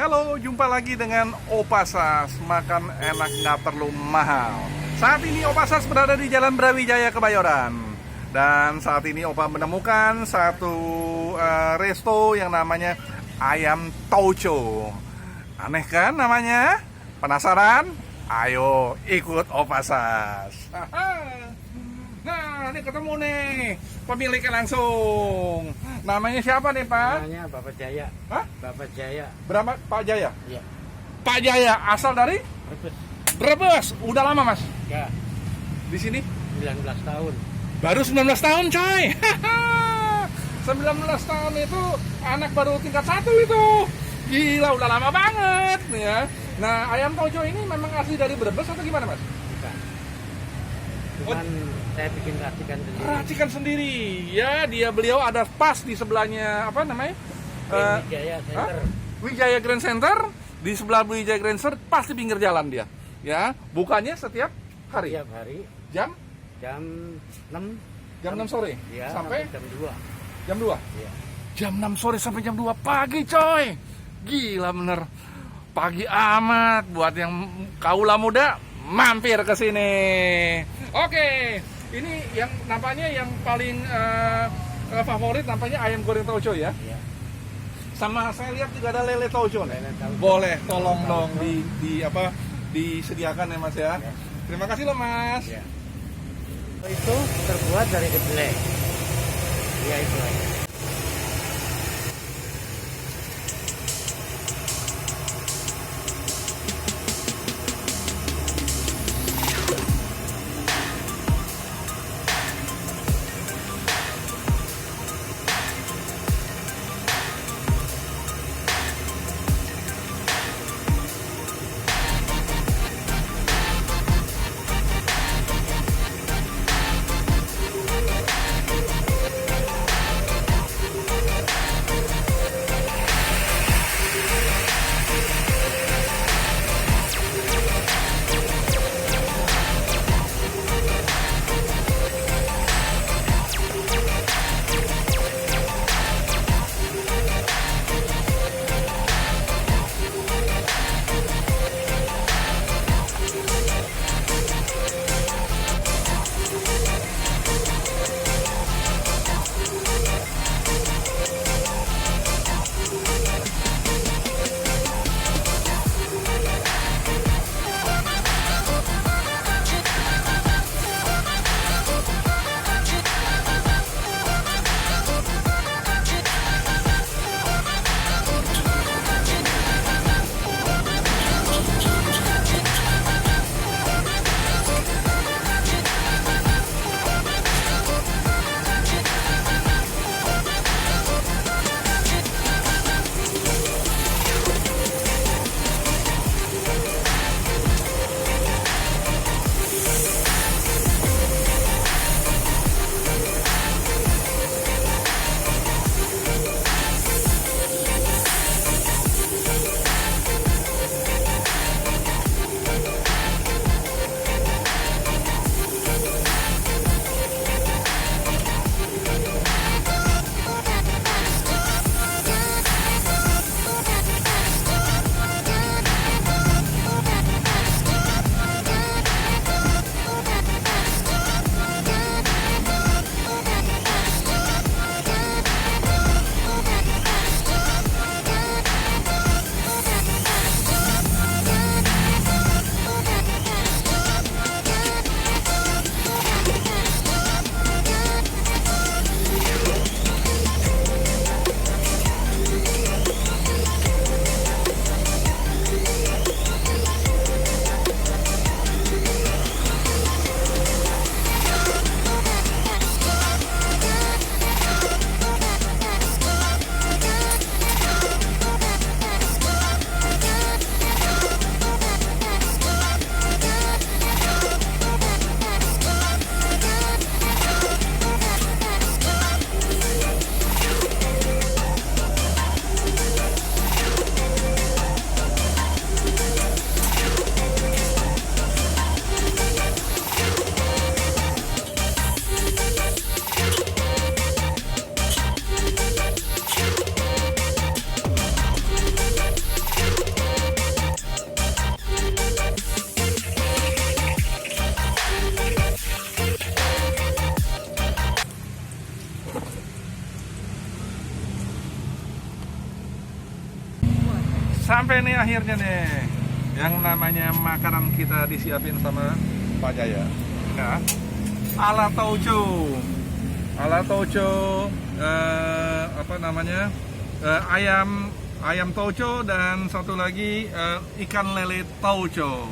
Halo, jumpa lagi dengan Opasas. Makan enak nggak perlu mahal. Saat ini Opasas berada di Jalan Brawijaya, Kebayoran. Dan saat ini Opa menemukan satu resto yang namanya Ayam Toucho. Aneh kan namanya? Penasaran? Ayo ikut Opasas. Nah, ini ketemu nih pemiliknya langsung. Namanya siapa nih, Pak? Namanya Bapak Jaya. Hah? Bapak Jaya. Berapa Pak Jaya? Iya. Pak Jaya asal dari Brebes. Brebes. Udah lama, Mas? Ya, Di sini? 19 tahun. Baru 19 tahun, coy. 19 tahun itu anak baru tingkat 1 itu. Gila, udah lama banget ya. Nah, Ayam Toucho ini memang asli dari Brebes atau gimana, Mas? Bukan. Cuman saya bikin racikan sendiri. Racikan sendiri. Ya, beliau ada pas di sebelahnya apa namanya? Wijaya Center. Wijaya Grand Center. Di sebelah Wijaya Grand Center, pas di pinggir jalan dia. Ya, bukannya setiap hari. Tiap hari Jam jam 6 jam 6 sore ya, sampai jam 2. jam 2. Iya. Jam 6 sore sampai jam 2 pagi, coy. Gila bener. Pagi amat buat yang kaula muda mampir ke sini. Oke, ini yang nampaknya yang paling favorit nampaknya ayam goreng Toucho ya. Iya. Sama saya lihat juga ada lele Toucho nih. Lele Toucho. Boleh tolong dong disediakan ya, Mas ya. Ya. Terima kasih loh, Mas. Iya. Itu terbuat dari kedelai. Iya, itu aja. sampai nih akhirnya nih yang namanya makanan kita disiapin sama Pak Jaya. Ya. Ala Tauco. Ala Tauco apa namanya? Ayam Tauco dan satu lagi ikan lele Tauco.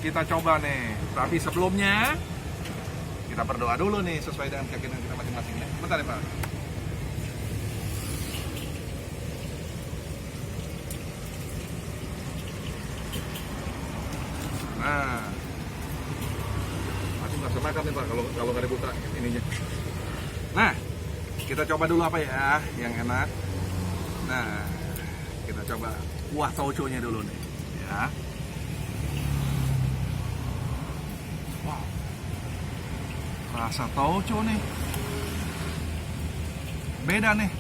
Kita coba nih. Tapi sebelumnya kita berdoa dulu nih sesuai dengan keyakinan kita masing-masing ya. Bentar ya Pak. Nah, masih nggak usah makan nih Pak kalau nggak dibuka ininya. Nah, kita coba dulu apa ya yang enak. Nah, kita coba kuah tauconya dulu nih, ya. Wow, rasa tauco nih, beda nih.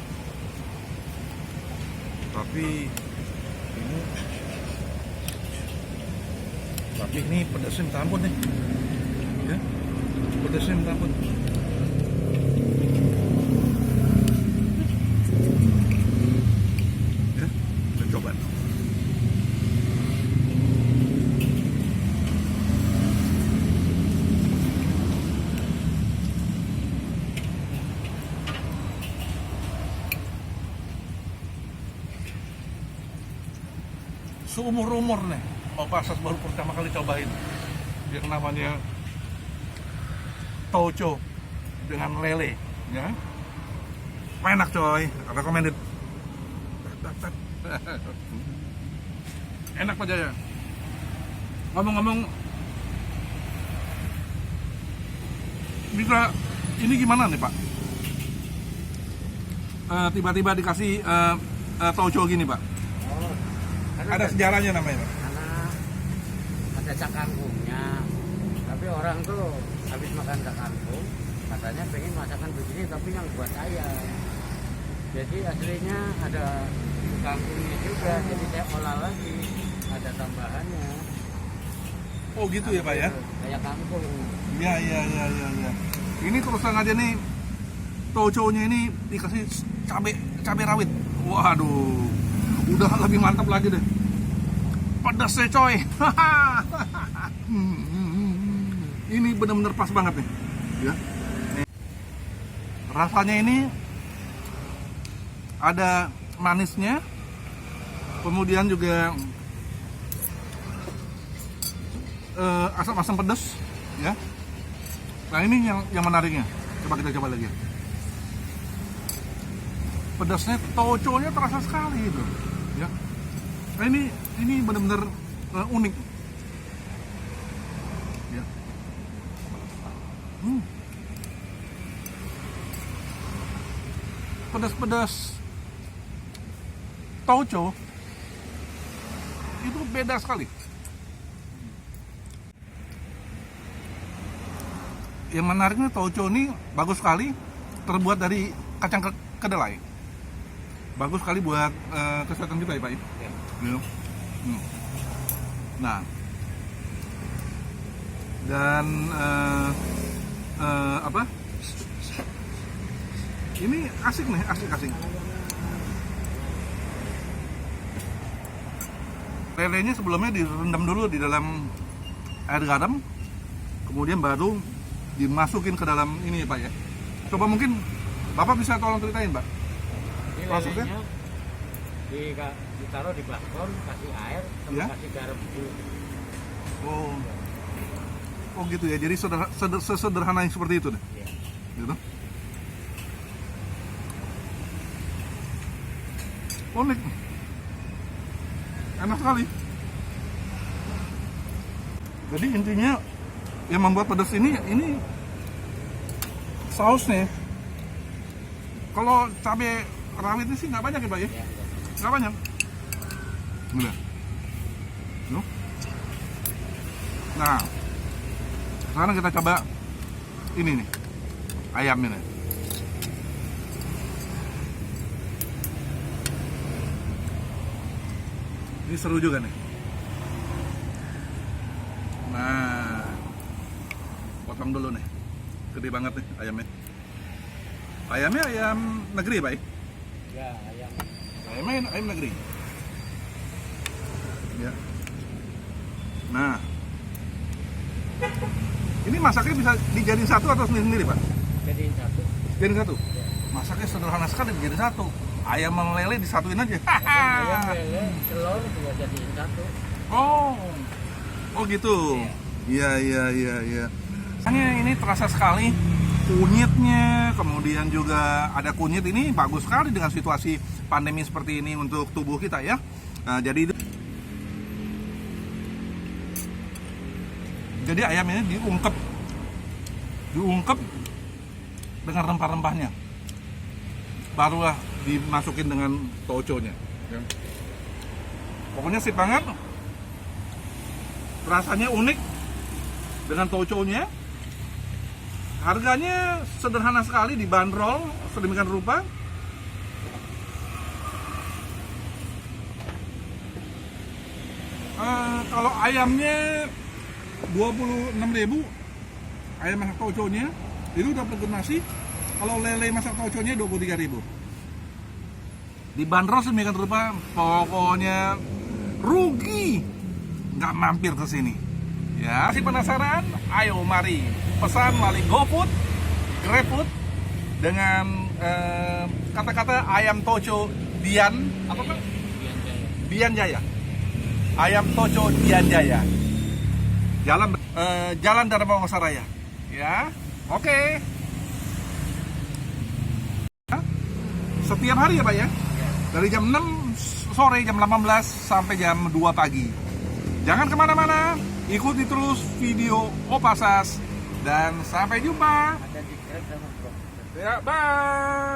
Tapi ini pedasnya minta ampun nih, ya. Pedasnya minta ampun. Ya, kita coba. Seumur-umur nih, Opa Sas baru pertama kali cobain yang namanya tauco dengan lele, ya. Enak coy, recommended. Enak Pak Jaya. Ngomong-ngomong, bisa ini gimana nih Pak? Tiba-tiba dikasih tauco gini Pak? Oh, Ada sejarahnya namanya Pak? karena ada cakangkungnya. Tapi orang tuh habis makan cakangkung, katanya pengen masakan begini tapi yang buat ayam. Jadi aslinya ada kangkungnya juga, jadi saya olah lagi, ada tambahannya. Oh gitu ya Pak ya? Kayak kangkung. Ya. Ini terus terang aja nih, tauconya ini dikasih cabai rawit. Waduh, udah lebih mantap lagi deh. Pedasnya coy. Ini benar-benar pas banget nih. Ya. Rasanya ini ada manisnya, kemudian juga asam-asam pedas, ya. Nah ini yang menariknya. Coba kita coba lagi. Pedasnya, tauconya terasa sekali itu, ya. Nah ini benar-benar unik. Ya. Pedas-pedas tauco itu beda sekali. Yang menariknya tauco ini bagus sekali, terbuat dari kacang kedelai. Bagus sekali buat kesehatan kita ya Pak. Ya. Nah, dan apa? Ini asik nih, asik. Lelenya sebelumnya direndam dulu di dalam air garam, kemudian baru dimasukin ke dalam ini ya Pak ya. Coba mungkin Bapak bisa tolong ceritain Pak. Ini Prosesnya? lelenya ditaruh di bakwan, kasih air, sama Ya? kasih garam dulu. Oh gitu ya, jadi sederhana yang seperti itu deh. Ya. Gitu. Unik, enak sekali. Jadi intinya yang membuat pedas ini sausnya. Kalau cabai rawitnya sih nggak banyak ya Pak ya? Ya, Nggak banyak. Udah. Tuh. Nah, sekarang kita coba ini nih, ayamnya nih. Ini seru juga nih. Nah, potong dulu nih. Gede banget nih ayamnya. Ayamnya ayam negeri, Pak. ya ayam. Ayam negeri. Ya. Nah, ini masaknya bisa dijadiin satu atau sendiri-sendiri, Pak? Jadiin satu. Jadiin satu? Ya. Masaknya sederhana sekali, dijadiin satu. Ayam sama lele disatuin aja. Ayam lele, telur juga jadiin satu. Oh gitu. Iya. Hanya ini terasa sekali kunyitnya, kemudian juga ada kunyit, ini bagus sekali dengan situasi pandemi seperti ini untuk tubuh kita ya. Nah, jadi ayam ini diungkep dengan rempah-rempahnya, barulah dimasukin dengan tauconya ya. Pokoknya sip banget, rasanya unik dengan tauconya. Harganya sederhana sekali, dibanderol sedemikian rupa. Kalau ayamnya 26.000, ayam masak tauconya itu udah pegun nasi. Kalau lele masak tauconya 23.000. Dibanderol sedemikian rupa, pokoknya rugi nggak mampir ke sini. Ya, masih penasaran? Ayo mari pesan melalui GoFood, GrabFood dengan kata-kata ayam tauco Dian apa Pak? Dian Jaya. Ayam tauco Dian Jaya. Jalan Dharma Wangsa Raya. Ya. Oke. Setiap hari ya, Pak ya? Dari jam 6 sore, jam 18 sampai jam 2 pagi. Jangan kemana-mana, ikuti terus video Opa Sas, dan sampai jumpa. Ada di Grab sama Grab. Ya, bye.